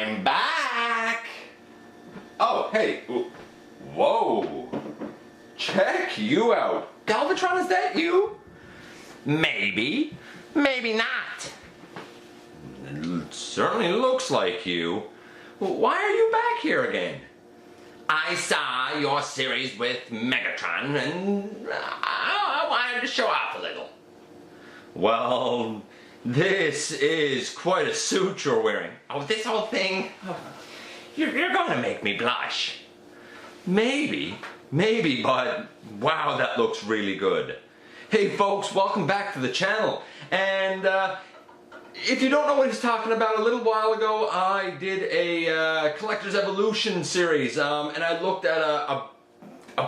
I'm back! Oh, hey. Whoa. Check you out. Galvatron, is that you? Maybe. Maybe not. It certainly looks like you. Why are you back here again? I saw your series with Megatron and I wanted to show off a little. Well, this is quite a suit you're wearing. Oh, this whole thing, you're gonna make me blush. Maybe, but wow, that looks really good. Hey folks, welcome back to the channel. And if you don't know what he's talking about, a little while ago I did a Collector's Evolution series, and I looked at a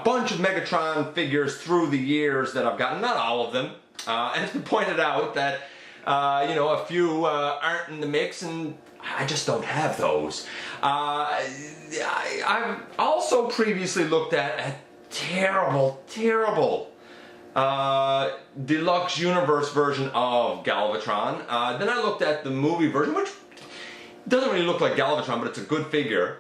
bunch of Megatron figures through the years that I've gotten, not all of them, and it's been pointed out that you know, a few aren't in the mix, and I just don't have those. I've also previously looked at a terrible deluxe universe version of Galvatron. Then I looked at the movie version, which doesn't really look like Galvatron, but it's a good figure.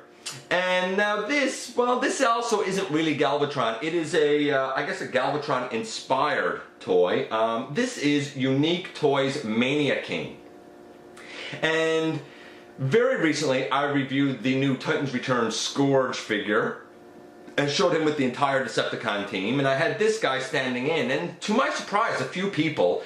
And now this, well, this also isn't really Galvatron. It is a, I guess a Galvatron inspired toy. This is Unqiue Toys Mania King. And very recently I reviewed the new Titans Return Scourge figure and showed him with the entire Decepticon team, and I had this guy standing in, and to my surprise a few people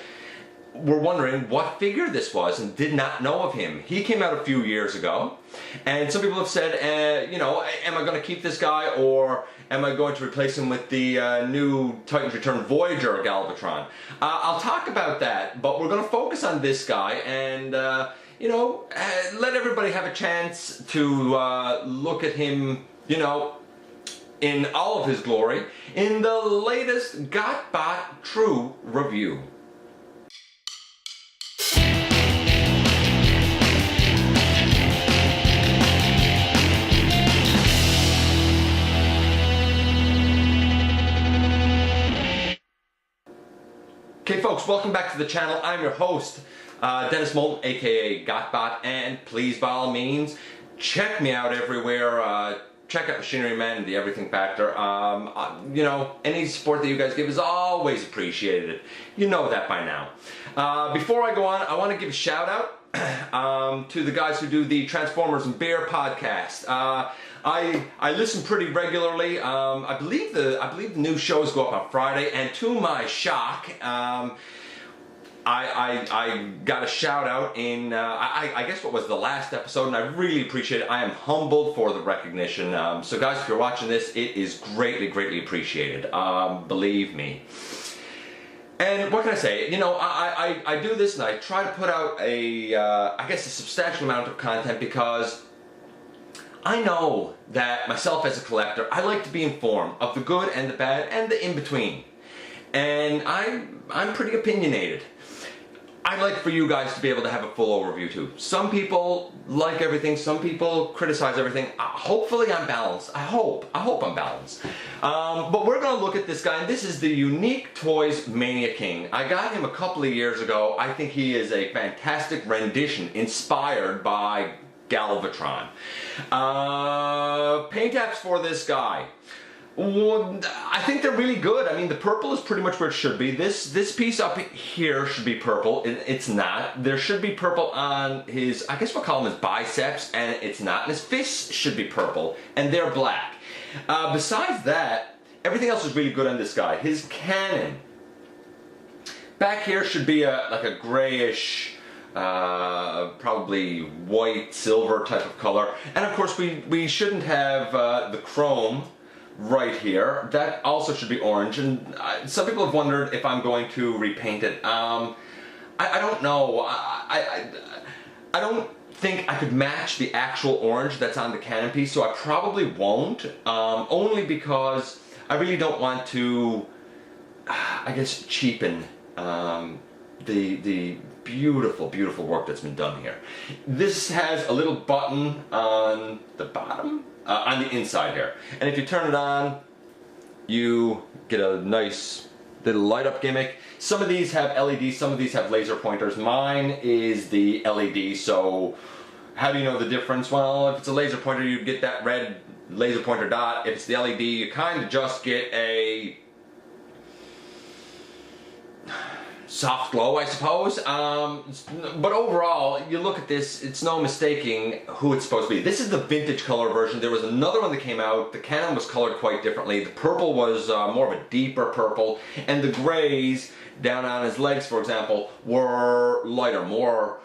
were wondering what figure this was and did not know of him. He came out a few years ago, and some people have said, you know, am I going to keep this guy or am I going to replace him with the new Titans Return Voyager Galvatron? I'll talk about that, but we're going to focus on this guy and you know, let everybody have a chance to look at him, you know, in all of his glory in the latest GotBot True review. Okay folks, welcome back to the channel. I'm your host, Dennis Moulton, aka GotBot, and please by all means check me out everywhere. Check out Machinery Man and the Everything Factor. You know, any support that you guys give is always appreciated. You know that by now. Before I go on, I want to give a shout out to the guys who do the Transformers and Beer podcast. I listen pretty regularly. I believe the new shows go up on Friday, and to my shock, I got a shout out in, I guess what was the last episode, and I really appreciate it. I am humbled for the recognition. So guys, if you're watching this, it is greatly appreciated. Believe me. And what can I say? You know, I do this and I try to put out a, I guess a substantial amount of content because I know that myself as a collector, I like to be informed of the good and the bad and the in-between. And I'm pretty opinionated. I'd like for you guys to be able to have a full overview too. Some people like everything, some people criticize everything. Hopefully I'm balanced. I hope I'm balanced. But we're gonna look at this guy, and this is the Unqiue Toys Mania King. I got him a couple of years ago. I think he is a fantastic rendition inspired by Galvatron. Paint apps for this guy. Well, I think they're really good. I mean, the purple is pretty much where it should be. This piece up here should be purple. It's not. There should be purple on his, I guess we'll call them his biceps, and it's not. And his fists should be purple, and they're black. Besides that, everything else is really good on this guy. His cannon back here should be like a grayish, probably white, silver type of color. And of course, we shouldn't have the chrome right here. That also should be orange, and some people have wondered if I'm going to repaint it. I don't know. I don't think I could match the actual orange that's on the cannon piece, so I probably won't, only because I really don't want to, I guess, cheapen the beautiful work that's been done here. This has a little button on the bottom, on the inside here, and if you turn it on, you get a nice little light up gimmick. Some of these have LEDs, some of these have laser pointers. Mine is the LED, so How do you know the difference? Well, if it's a laser pointer, you get that red laser pointer dot. If it's the LED, you kind of just get a soft glow, I suppose. But overall, you look at this, it's no mistaking who it's supposed to be. This is the vintage color version. There was another one that came out. The Canon was colored quite differently. The purple was more of a deeper purple, and the grays down on his legs, for example, were lighter, more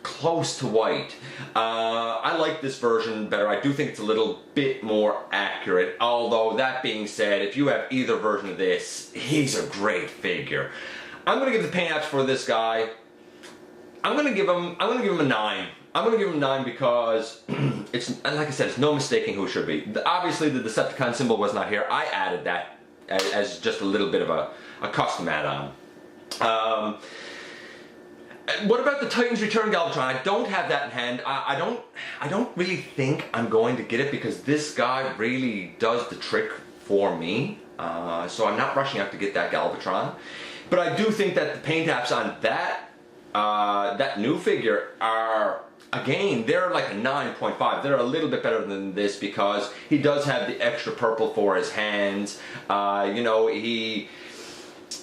close to white. I like this version better. I do think it's a little bit more accurate, although that being said, if you have either version of this, he's a great figure. I'm gonna give the paint apps for this guy, I'm gonna give him a 9. I'm gonna give him 9 because it's, like I said, it's no mistaking who it should be. Obviously the Decepticon symbol was not here. I added that as just a little bit of a custom add-on. What about the Titans Return Galvatron? I don't have that in hand. I don't really think I'm going to get it because this guy really does the trick for me. So I'm not rushing out to get that Galvatron. But I do think that the paint apps on that that new figure are, again, they're like a 9.5. They're a little bit better than this because he does have the extra purple for his hands. You know, he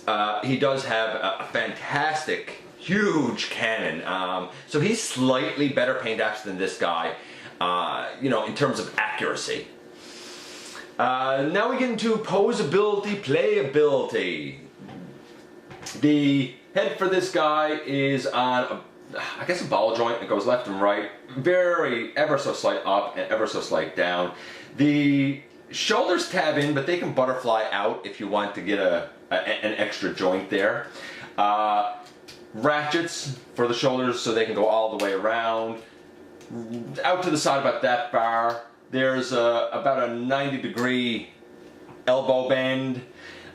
does have a fantastic, huge cannon. So he's slightly better paint apps than this guy, you know, in terms of accuracy. Now we get into posability, playability. The head for this guy is on, I guess, a ball joint that goes left and right, very ever so slight up and ever so slight down. The shoulders tab in, but they can butterfly out if you want to get an extra joint there. Ratchets for the shoulders so they can go all the way around. Out to the side about that far, there's about a 90-degree elbow bend.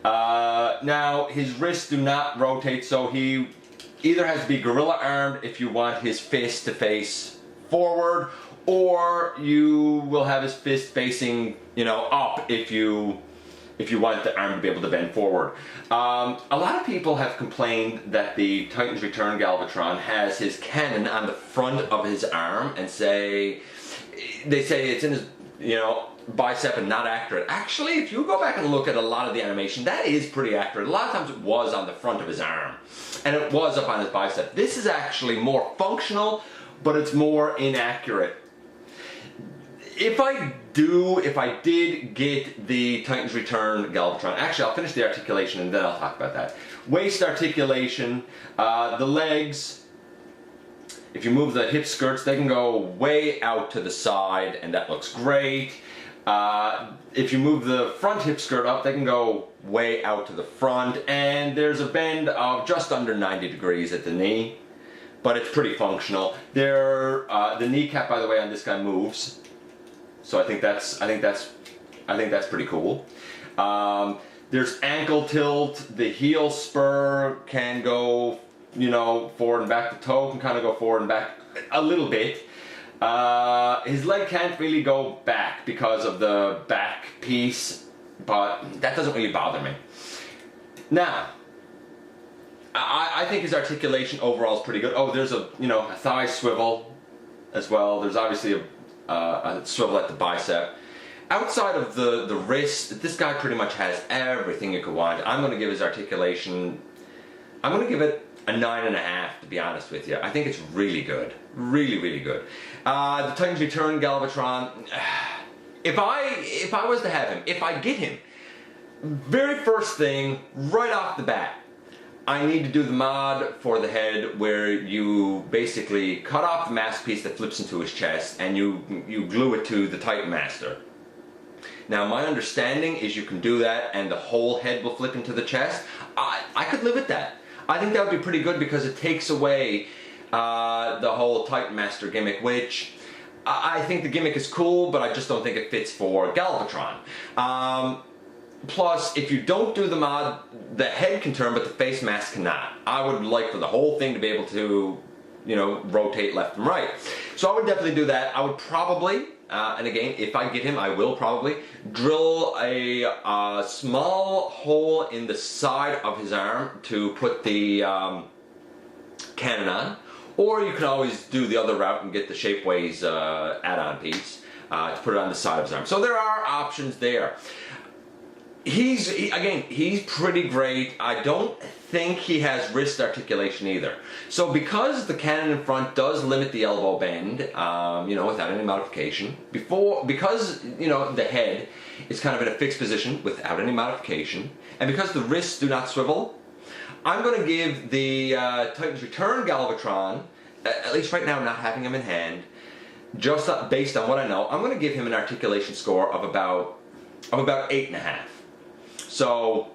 Now his wrists do not rotate, so he either has to be gorilla armed if you want his fist to face forward, or you will have his fist facing, you know, up if you want the arm to be able to bend forward. A lot of people have complained that the Titans Return Galvatron has his cannon on the front of his arm and they say it's in his, you know, bicep and not accurate. Actually, if you go back and look at a lot of the animation, that is pretty accurate. A lot of times it was on the front of his arm and it was up on his bicep. This is actually more functional, but it's more inaccurate. If I did get the Titans Return Galvatron, actually I'll finish the articulation and then I'll talk about that. Waist articulation, the legs, if you move the hip skirts, they can go way out to the side and that looks great. If you move the front hip skirt up, they can go way out to the front, and there's a bend of just under 90 degrees at the knee, but it's pretty functional. The kneecap, by the way, on this guy moves, so I think that's pretty cool. There's ankle tilt. The heel spur can go, you know, forward and back. The toe can kind of go forward and back a little bit. His leg can't really go back because of the back piece, but that doesn't really bother me. Now, I think his articulation overall is pretty good. Oh, there's a thigh swivel as well. There's obviously a swivel at the bicep. Outside of the wrist, this guy pretty much has everything you could want. I'm going to give his articulation, I'm going to give it a 9.5, to be honest with you. I think it's really good. Really, really good. The Titans Return Galvatron, if I was to have him, if I get him, very first thing, right off the bat, I need to do the mod for the head where you basically cut off the mask piece that flips into his chest and you glue it to the Titan Master. Now my understanding is you can do that and the whole head will flip into the chest. I could live with that. I think that would be pretty good because it takes away the whole Titan Master gimmick, which I think the gimmick is cool, but I just don't think it fits for Galvatron. Plus, if you don't do the mod, the head can turn, but the face mask cannot. I would like for the whole thing to be able to, you know, rotate left and right. So I would definitely do that. I would probably, and again, if I get him, I will probably drill a small hole in the side of his arm to put the cannon on, Or you can always do the other route and get the Shapeways add-on piece to put it on the side of his arm. So there are options there. Again, he's pretty great. I don't think he has wrist articulation either. So because the cannon in front does limit the elbow bend, you know, without any modification, because, you know, the head is kind of in a fixed position without any modification, and because the wrists do not swivel, I'm going to give the Titan's Return Galvatron, at least right now not having him in hand, just based on what I know, I'm going to give him an articulation score of about 8.5. So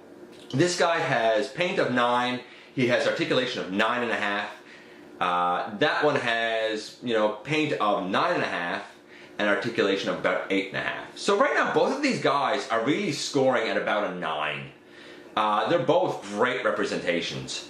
this guy has paint of 9, he has articulation of 9.5. That one has, you know, paint of 9.5 and articulation of about 8.5. So right now both of these guys are really scoring at about a 9. They're both great representations.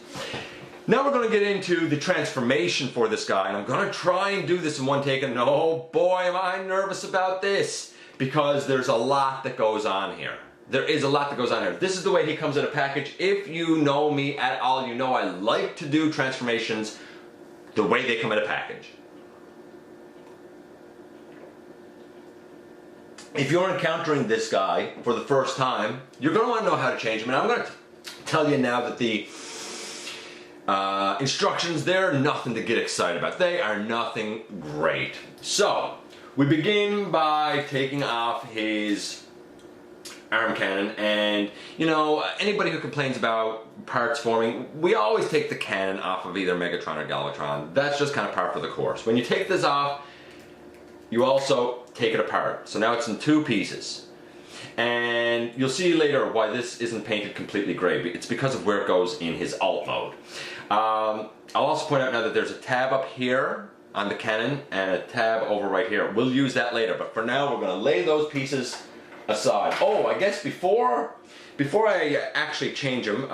Now we're going to get into the transformation for this guy, and I'm going to try and do this in one take, and oh boy am I nervous about this, because there's a lot that goes on here. There is a lot that goes on here. This is the way he comes in a package. If you know me at all, you know I like to do transformations the way they come in a package. If you're encountering this guy for the first time, you're going to want to know how to change him, and I'm going to tell you now that the instructions, they're nothing to get excited about. They are nothing great. So, we begin by taking off his arm cannon, and you know, anybody who complains about parts forming, we always take the cannon off of either Megatron or Galvatron. That's just kind of par for the course. When you take this off, you also take it apart. So now it's in 2 pieces. And you'll see later why this isn't painted completely gray. It's because of where it goes in his alt mode. I'll also point out now that there's a tab up here on the cannon and a tab over right here. We'll use that later, but for now we're going to lay those pieces aside. Oh, I guess before I actually change him,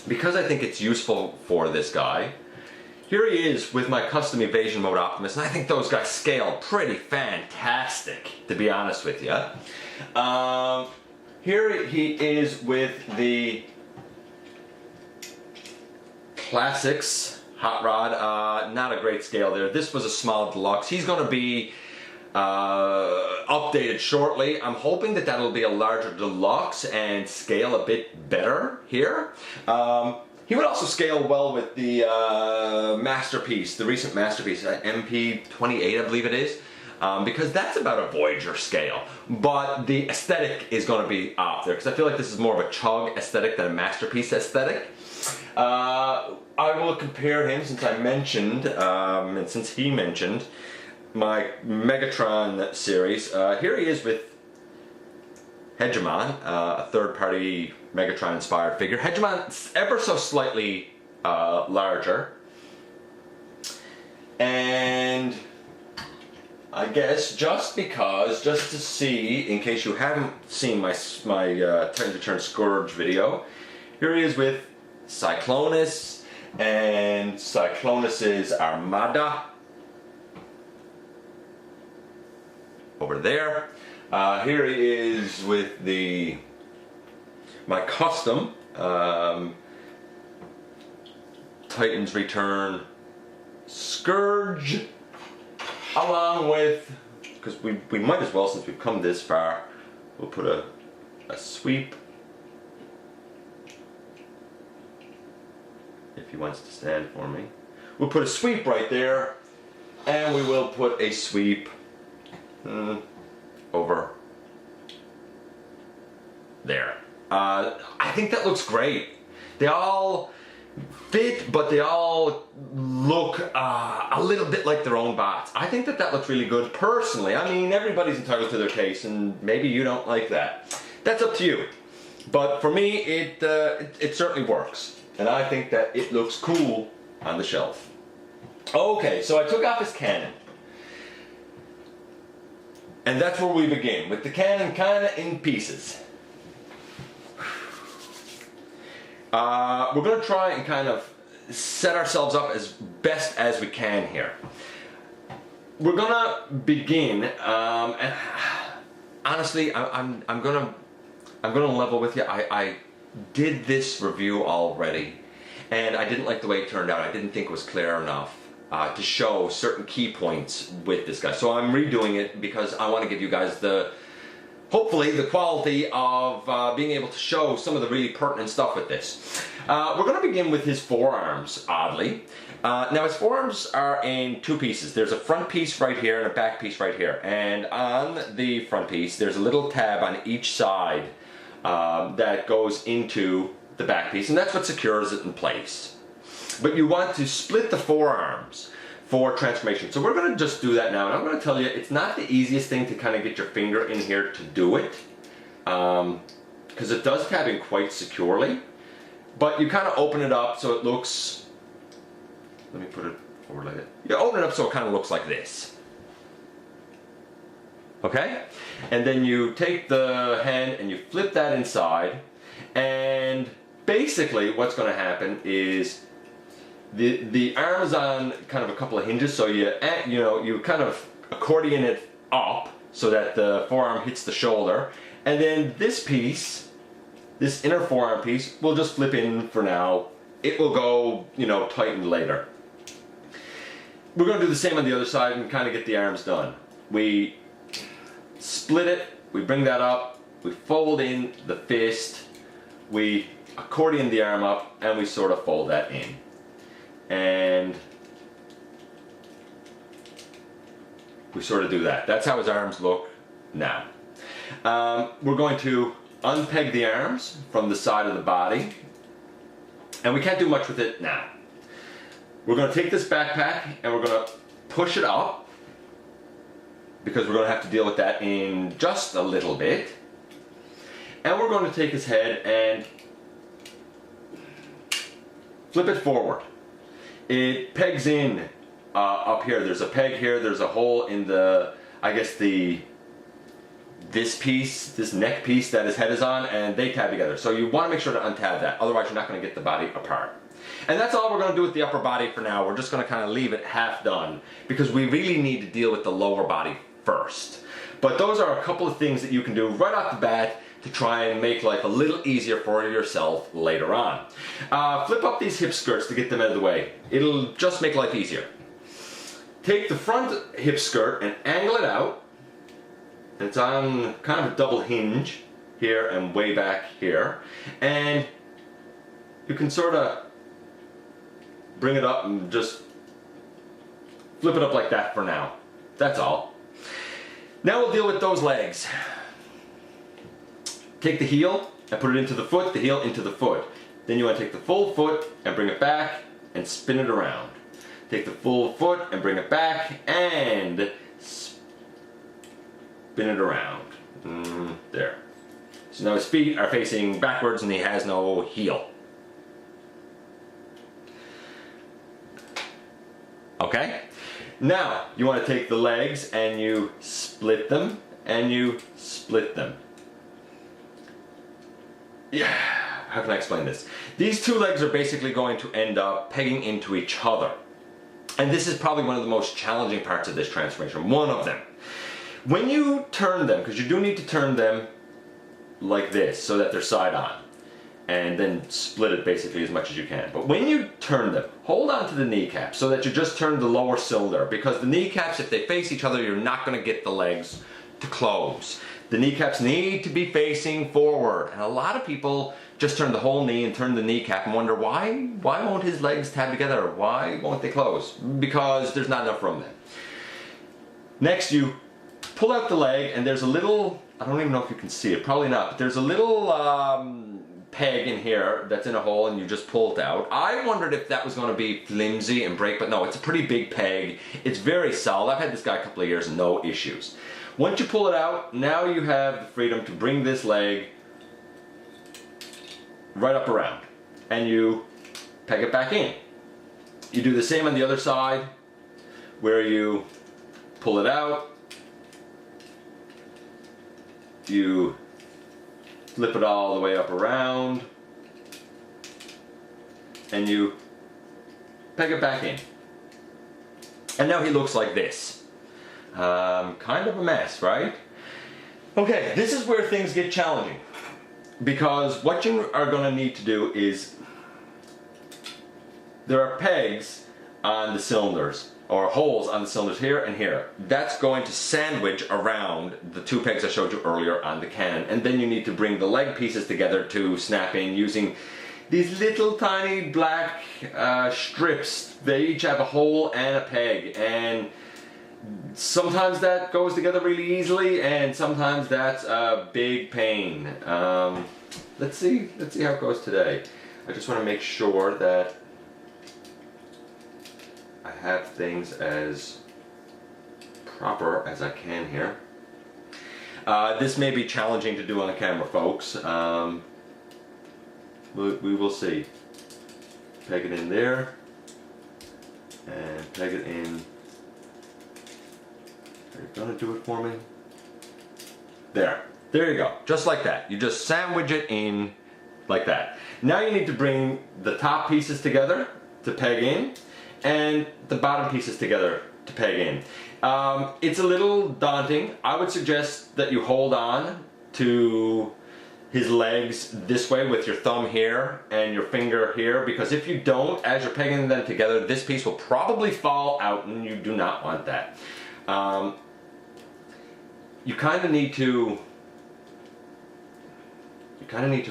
because I think it's useful for this guy, here he is with my custom evasion mode Optimus, and I think those guys scale pretty fantastic, to be honest with you. Here he is with the Classics Hot Rod. Not a great scale there. This was a small deluxe. He's going to be updated shortly. I'm hoping that that'll be a larger deluxe and scale a bit better here. He would also scale well with the Masterpiece, the recent Masterpiece, MP28 I believe it is, because that's about a Voyager scale. But the aesthetic is going to be off there, because I feel like this is more of a Chug aesthetic than a Masterpiece aesthetic. I will compare him, since I mentioned, and since he mentioned, my Megatron series. Here he is with Hegemon, a third-party Megatron-inspired figure. Hegemon's ever so slightly larger, and I guess just to see, in case you haven't seen my Titan's Return Scourge video, here he is with Cyclonus and Cyclonus's Armada over there. Here he is with my custom Titan's Return Scourge, along with, because we might as well, since we've come this far, we'll put a sweep, if he wants to stand for me. We'll put a sweep right there, and we will put a sweep over there. I think that looks great. They all fit, but they all look a little bit like their own bots. I think that looks really good personally. I mean, everybody's entitled to their taste, and maybe you don't like that. That's up to you. But for me, it certainly works, and I think that it looks cool on the shelf. Okay, so I took off his cannon. And that's where we begin, with the cannon kind of in pieces. We're going to try and kind of set ourselves up as best as we can here. We're going to begin, and honestly, I'm going to level with you. I did this review already, and I didn't like the way it turned out. I didn't think it was clear enough. to show certain key points with this guy. So I'm redoing it because I want to give you guys hopefully the quality of being able to show some of the really pertinent stuff with this. We're going to begin with his forearms, oddly. Now his forearms are in two pieces. There's a front piece right here and a back piece right here. And on the front piece, there's a little tab on each side that goes into the back piece, and that's what secures it in place. But you want to split the forearms for transformation. So we're going to just do that now, and I'm going to tell you it's not the easiest thing to kind of get your finger in here to do it, because it does tab in quite securely. But you kind of open it up so it looks, let me put it forward like that. You open it up so it kind of looks like this. Okay? And then you take the hand and you flip that inside, and basically what's going to happen is the arm is on kind of a couple of hinges, so you kind of accordion it up so that the forearm hits the shoulder, and then this piece, this inner forearm piece, will just flip in for now. It will go, tighten later. We're going to do the same on the other side and kind of get the arms done. We split it, we bring that up, we fold in the fist, we accordion the arm up, and we sort of fold that in. And we sort of do that. That's how his arms look now. We're going to unpeg the arms from the side of the body, and we can't do much with it now. We're going to take this backpack and we're going to push it up, because we're going to have to deal with that in just a little bit. And we're going to take his head and flip it forward. It pegs in up here. There's a peg here. There's a hole in the, this piece, this neck piece that his head is on, and they tab together. So you want to make sure to untab that. Otherwise, you're not going to get the body apart. And that's all we're going to do with the upper body for now. We're just going to kind of leave it half done, because we really need to deal with the lower body first. But those are a couple of things that you can do right off the bat to try and make life a little easier for yourself later on. Flip up these hip skirts to get them out of the way. It'll just make life easier. Take the front hip skirt and angle it out. It's on kind of a double hinge here and way back here. And you can sort of bring it up and just flip it up like that for now. That's all. Now we'll deal with those legs. Take the heel and put it into the foot, the heel into the foot. Then you want to take the full foot and bring it back and spin it around. Take the full foot and bring it back and spin it around. There. So now his feet are facing backwards and he has no heel. Okay? Now you want to take the legs and you split them and you split them. Yeah, how can I explain this? These two legs are basically going to end up pegging into each other. And this is probably one of the most challenging parts of this transformation, one of them. When you turn them, because you do need to turn them like this so that they're side on, and then split it basically as much as you can. But when you turn them, hold on to the kneecaps so that you just turn the lower cylinder, because the kneecaps, if they face each other, you're not going to get the legs to close. The kneecaps need to be facing forward, and a lot of people just turn the whole knee and turn the kneecap and wonder why won't his legs tab together? Why won't they close? Because there's not enough room then. Next, you pull out the leg, and there's a little, I don't even know if you can see it, probably not, but there's a little peg in here that's in a hole, and you just pull it out. I wondered if that was going to be flimsy and break, but no, it's a pretty big peg. It's very solid. I've had this guy a couple of years and no issues. Once you pull it out, now you have the freedom to bring this leg right up around, and you peg it back in. You do the same on the other side, where you pull it out, you flip it all the way up around, and you peg it back in. And now he looks like this. Kind of a mess, right? Okay, this is where things get challenging, because what you are going to need to do is, there are pegs on the cylinders, or holes on the cylinders here and here. That's going to sandwich around the two pegs I showed you earlier on the Canon. And then you need to bring the leg pieces together to snap in using these little tiny black strips. They each have a hole and a peg, and sometimes that goes together really easily, and sometimes that's a big pain. Let's see how it goes today. I just want to make sure that I have things as proper as I can here. This may be challenging to do on the camera, folks. We will see. Peg it in there, and peg it in. Are you gonna do it for me? There you go, just like that. You just sandwich it in like that. Now you need to bring the top pieces together to peg in, and the bottom pieces together to peg in. It's a little daunting. I would suggest that you hold on to his legs this way with your thumb here and your finger here, because if you don't, as you're pegging them together, this piece will probably fall out, and you do not want that. You kind of need to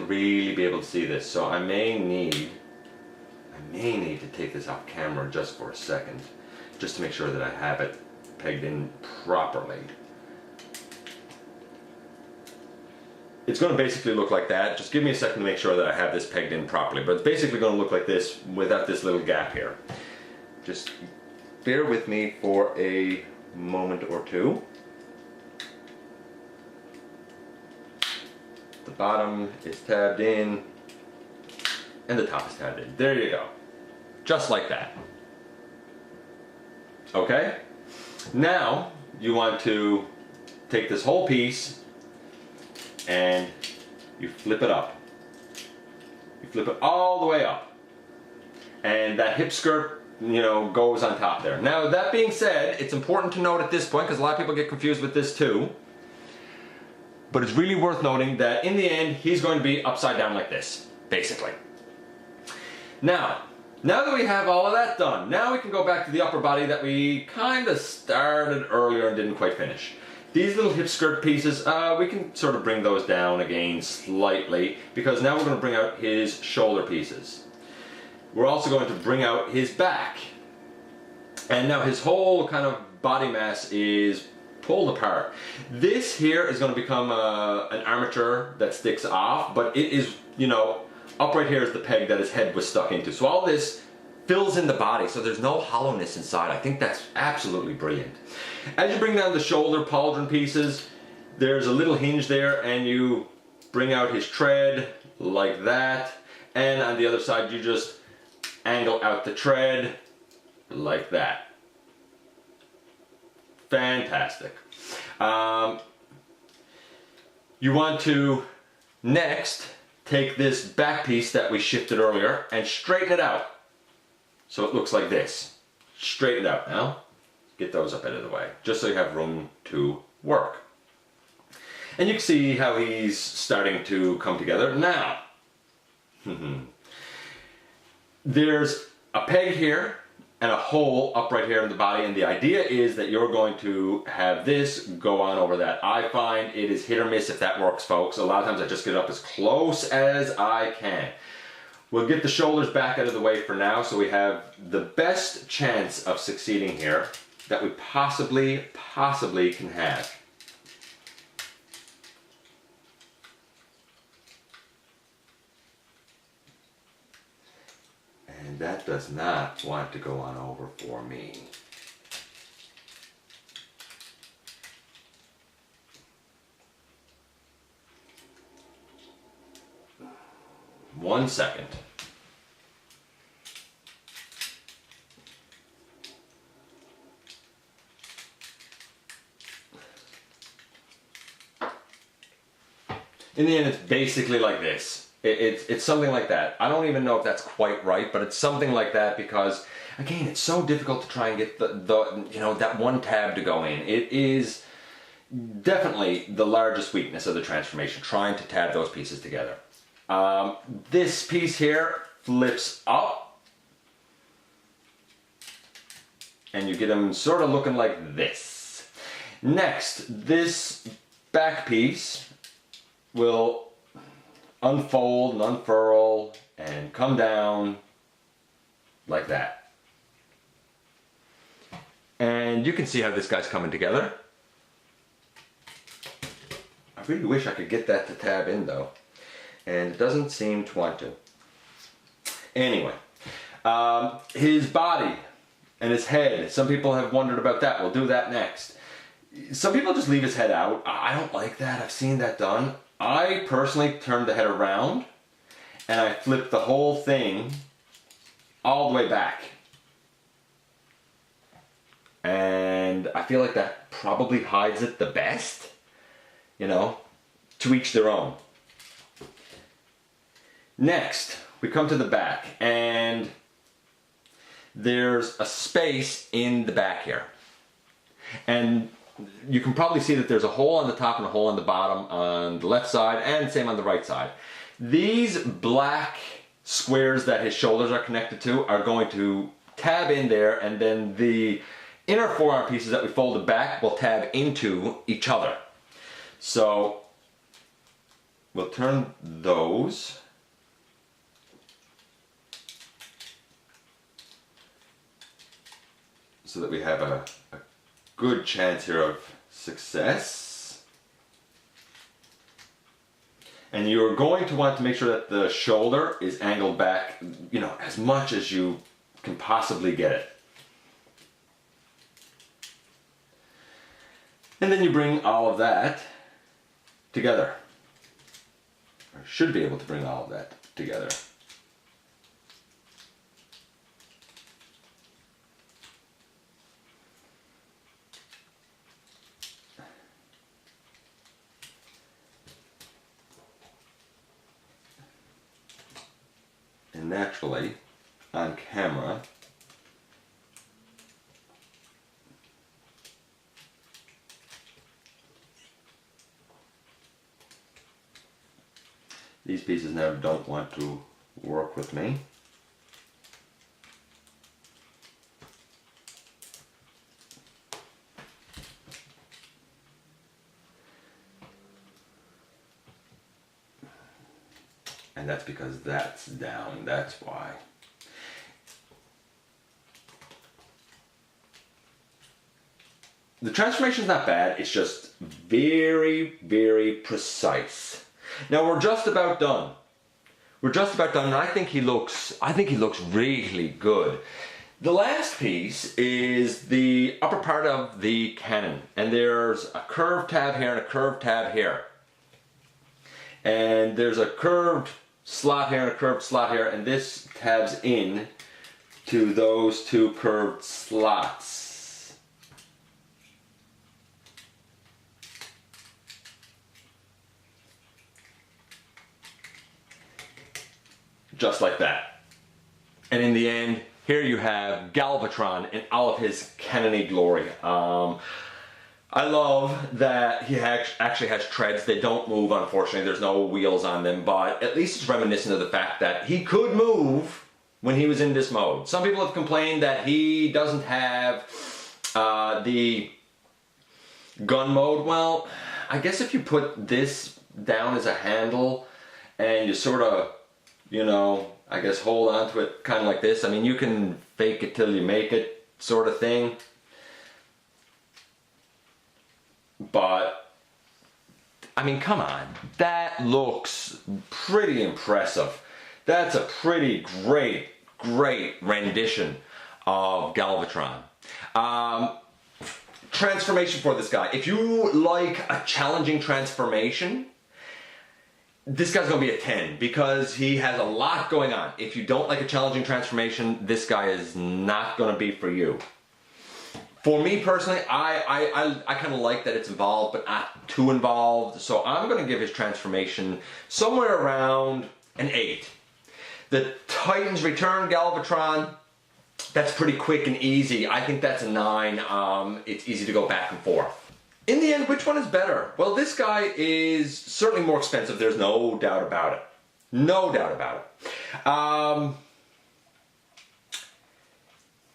really be able to see this, so I may need to take this off camera just for a second, just to make sure that I have it pegged in properly. It's going to basically look like that. Just give me a second to make sure that I have this pegged in properly, but it's basically going to look like this without this little gap here. Just bear with me for a moment or two. The bottom is tabbed in, and the top is tabbed in. There you go. Just like that. Okay? Now, you want to take this whole piece and you flip it up. You flip it all the way up. And that hip skirt, you know, goes on top there. Now, that being said, it's important to note at this point, because a lot of people get confused with this too, but it's really worth noting that in the end, he's going to be upside down like this, basically. Now that we have all of that done, now we can go back to the upper body that we kind of started earlier and didn't quite finish. These little hip skirt pieces, we can sort of bring those down again slightly, because now we're going to bring out his shoulder pieces. We're also going to bring out his back. And now his whole kind of body mass is pulled apart. This here is going to become an armature that sticks off, but it is, you know, up right here is the peg that his head was stuck into. So all this fills in the body, so there's no hollowness inside. I think that's absolutely brilliant. As you bring down the shoulder pauldron pieces, there's a little hinge there, and you bring out his tread like that, and on the other side you just angle out the tread like that. Fantastic. You want to next take this back piece that we shifted earlier and straighten it out so it looks like this. Straighten it out. Now get those up out of the way, just so you have room to work. And you can see how he's starting to come together now. There's a peg here and a hole up right here in the body, and the idea is that you're going to have this go on over that. I find it is hit or miss if that works, folks. A lot of times I just get up as close as I can. We'll get the shoulders back out of the way for now, so we have the best chance of succeeding here that we possibly can have. And that does not want to go on over for me. One second. In the end, it's basically like this. It's something like that. I don't even know if that's quite right, but it's something like that because, again, it's so difficult to try and get the you know, that one tab to go in. It is definitely the largest weakness of the transformation, trying to tab those pieces together. This piece here flips up and you get him sort of looking like this. Next, this back piece will unfold and unfurl and come down like that. And you can see how this guy's coming together. I really wish I could get that to tab in though, and it doesn't seem to want to. Anyway, his body and his head, some people have wondered about that. We'll do that next. Some people just leave his head out. I don't like that. I've seen that done. I personally turn the head around and I flip the whole thing all the way back. And I feel like that probably hides it the best. You know, to each their own. Next, we come to the back, and there's a space in the back here. And you can probably see that there's a hole on the top and a hole on the bottom on the left side, and same on the right side. These black squares that his shoulders are connected to are going to tab in there, and then the inner forearm pieces that we folded back will tab into each other. So we'll turn those. So that we have a good chance here of success. And you're going to want to make sure that the shoulder is angled back, you know, as much as you can possibly get it. And then you bring all of that together. Or should be able to bring all of that together. And naturally, on camera, these pieces now don't want to work with me. And that's because that's down, that's why. The transformation's not bad, it's just very, very precise. Now we're just about done. We're just about done, and I think he looks really good. The last piece is the upper part of the cannon, and there's a curved tab here and a curved tab here. And there's a curved slot here and a curved slot here, and this tabs in to those two curved slots. Just like that. And in the end, here you have Galvatron in all of his cannony glory. I love that he actually has treads. They don't move, unfortunately. There's no wheels on them, but at least it's reminiscent of the fact that he could move when he was in this mode. Some people have complained that he doesn't have the gun mode. Well, I guess if you put this down as a handle and you sort of, you know, I guess hold on to it kind of like this. I mean, you can fake it till you make it sort of thing. But, I mean, come on. That looks pretty impressive. That's a pretty great rendition of Galvatron. Transformation for this guy. If you like a challenging transformation, this guy's gonna be a 10 because he has a lot going on. If you don't like a challenging transformation, this guy is not gonna be for you. For me personally, I kind of like that it's involved, but not too involved. So I'm gonna give his transformation somewhere around an 8. The Titans Return Galvatron, that's pretty quick and easy. I think that's a 9. It's easy to go back and forth. In the end, which one is better? Well, this guy is certainly more expensive. There's no doubt about it. No doubt about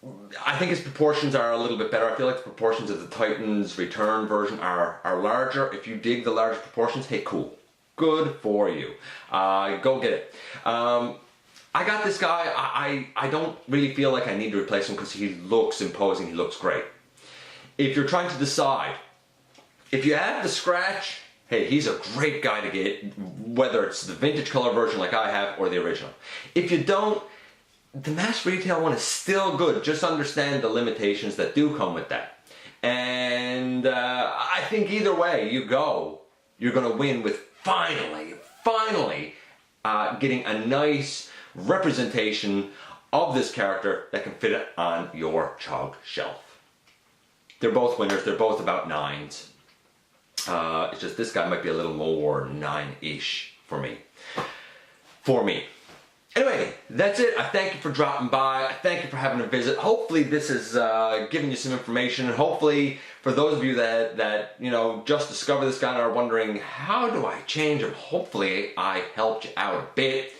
it. I think his proportions are a little bit better. I feel like the proportions of the Titan's Return version are larger. If you dig the larger proportions, hey, cool. Good for you. Go get it. I got this guy. I don't really feel like I need to replace him because he looks imposing. He looks great. If you're trying to decide, if you have the scratch, hey, he's a great guy to get, whether it's the vintage color version like I have or the original. If you don't, the mass retail one is still good. Just understand the limitations that do come with that. And I think either way you go, you're going to win with finally getting a nice representation of this character that can fit on your chug shelf. They're both winners. They're both about 9s. It's just this guy might be a little more 9-ish for me. Anyway, that's it. I thank you for dropping by. I thank you for having a visit. Hopefully this is giving you some information, and hopefully for those of you that you know just discovered this guy and are wondering how do I change him, hopefully I helped you out a bit.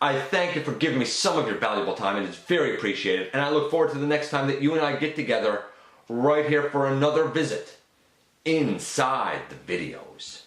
I thank you for giving me some of your valuable time. It is very appreciated, and I look forward to the next time that you and I get together right here for another visit inside the videos.